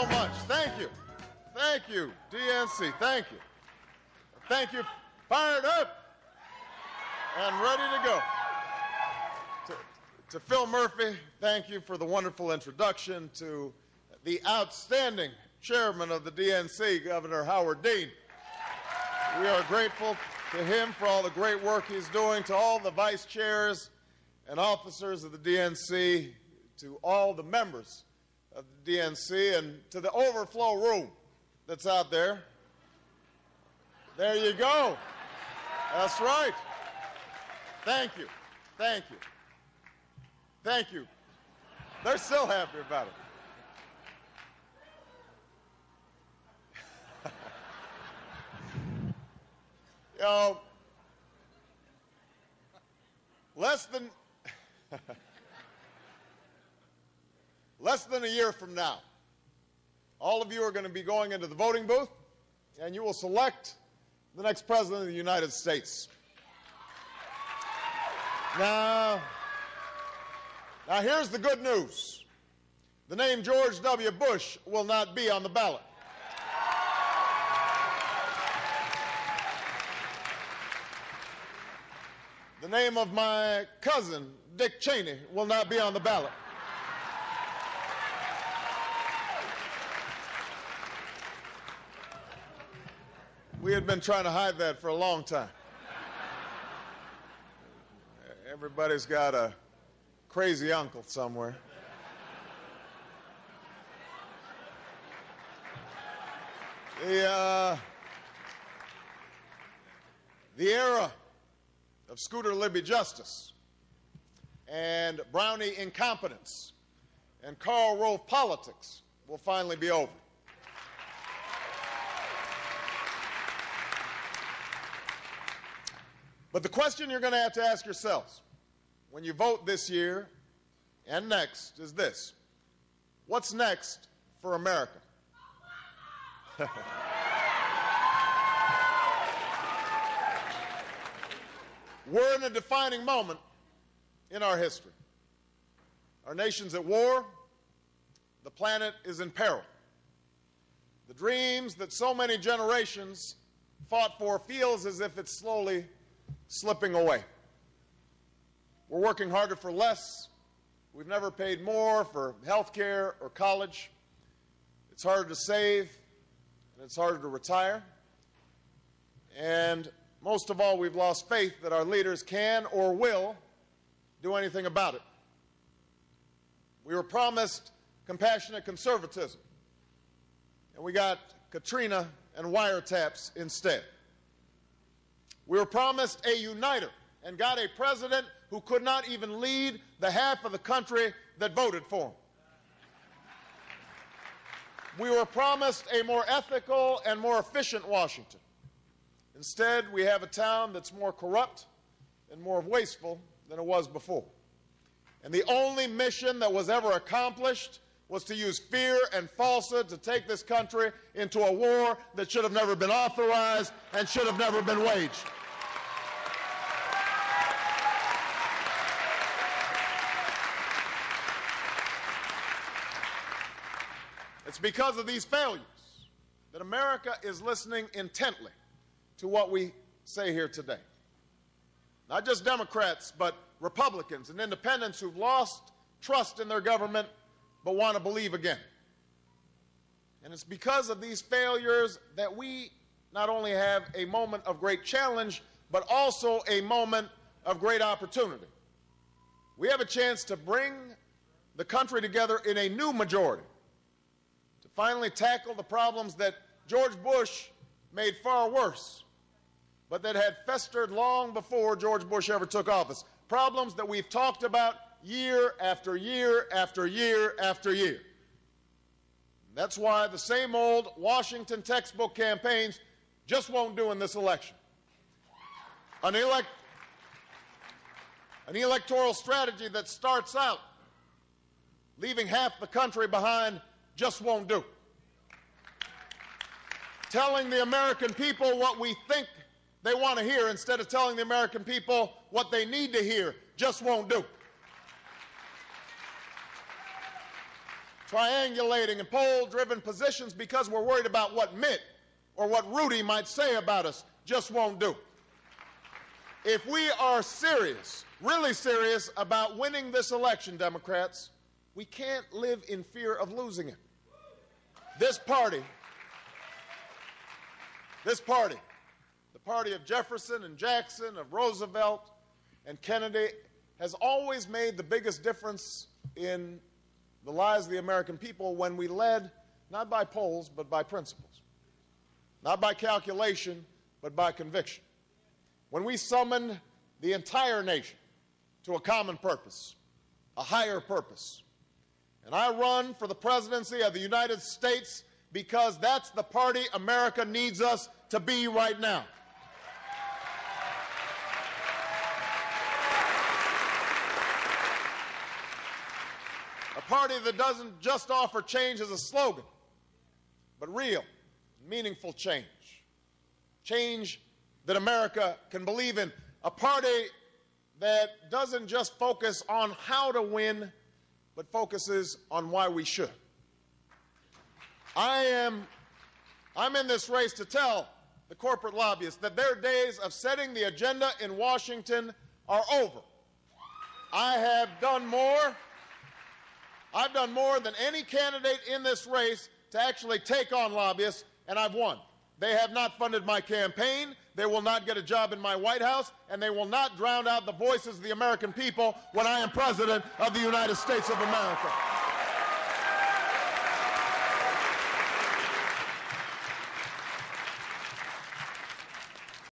so much. Thank you. Thank you, DNC. Thank you. Thank you. Fired up and ready to go. To Phil Murphy, thank you for the wonderful introduction. To the outstanding chairman of the DNC, Governor Howard Dean. We are grateful to him for all the great work he's doing. To all the vice chairs and officers of the DNC, to all the members of the DNC, and to the overflow room that's out there. There you go. That's right. Thank you. Thank you. Thank you. They're still happy about it. You know, less than a year from now, all of you are going to be going into the voting booth, and you will select the next president of the United States. Now, here's the good news. The name George W. Bush will not be on the ballot. The name of my cousin, Dick Cheney, will not be on the ballot. We had been trying to hide that for a long time. Everybody's got a crazy uncle somewhere. The era of Scooter Libby justice and Brownie incompetence and Karl Rove politics will finally be over. But the question you're going to have to ask yourselves when you vote this year and next is this: what's next for America? We're in a defining moment in our history. Our nation's at war. The planet is in peril. The dreams that so many generations fought for feels as if it's slowly slipping away. We're working harder for less. We've never paid more for health care or college. It's harder to save, and it's harder to retire. And most of all, we've lost faith that our leaders can or will do anything about it. We were promised compassionate conservatism, and we got Katrina and wiretaps instead. We were promised a uniter and got a president who could not even lead the half of the country that voted for him. We were promised a more ethical and more efficient Washington. Instead, we have a town that's more corrupt and more wasteful than it was before. And the only mission that was ever accomplished was to use fear and falsehood to take this country into a war that should have never been authorized and should have never been waged. It's because of these failures that America is listening intently to what we say here today. Not just Democrats, but Republicans and independents who've lost trust in their government but want to believe again. And it's because of these failures that we not only have a moment of great challenge, but also a moment of great opportunity. We have a chance to bring the country together in a new majority, to finally tackle the problems that George Bush made far worse, but that had festered long before George Bush ever took office. Problems that we've talked about year after year after year after year. That's why the same old Washington textbook campaigns just won't do in this election. An electoral strategy that starts out leaving half the country behind just won't do. Telling the American people what we think they want to hear instead of telling the American people what they need to hear just won't do. triangulating and poll-driven positions because we're worried about what Mitt or what Rudy might say about us just won't do. If we are serious, really serious about winning this election, Democrats, we can't live in fear of losing it. This party, the party of Jefferson and Jackson, of Roosevelt and Kennedy, has always made the biggest difference in the lives of the American people when we led not by polls but by principles, not by calculation but by conviction. When we summoned the entire nation to a common purpose, a higher purpose. And I run for the presidency of the United States because that's the party America needs us to be right now. A party that doesn't just offer change as a slogan, but real, meaningful change. Change that America can believe in. A party that doesn't just focus on how to win, but focuses on why we should. I'm in this race to tell the corporate lobbyists that their days of setting the agenda in Washington are over. I've done more than any candidate in this race to actually take on lobbyists, and I've won. They have not funded my campaign, they will not get a job in my White House, and they will not drown out the voices of the American people when I am President of the United States of America.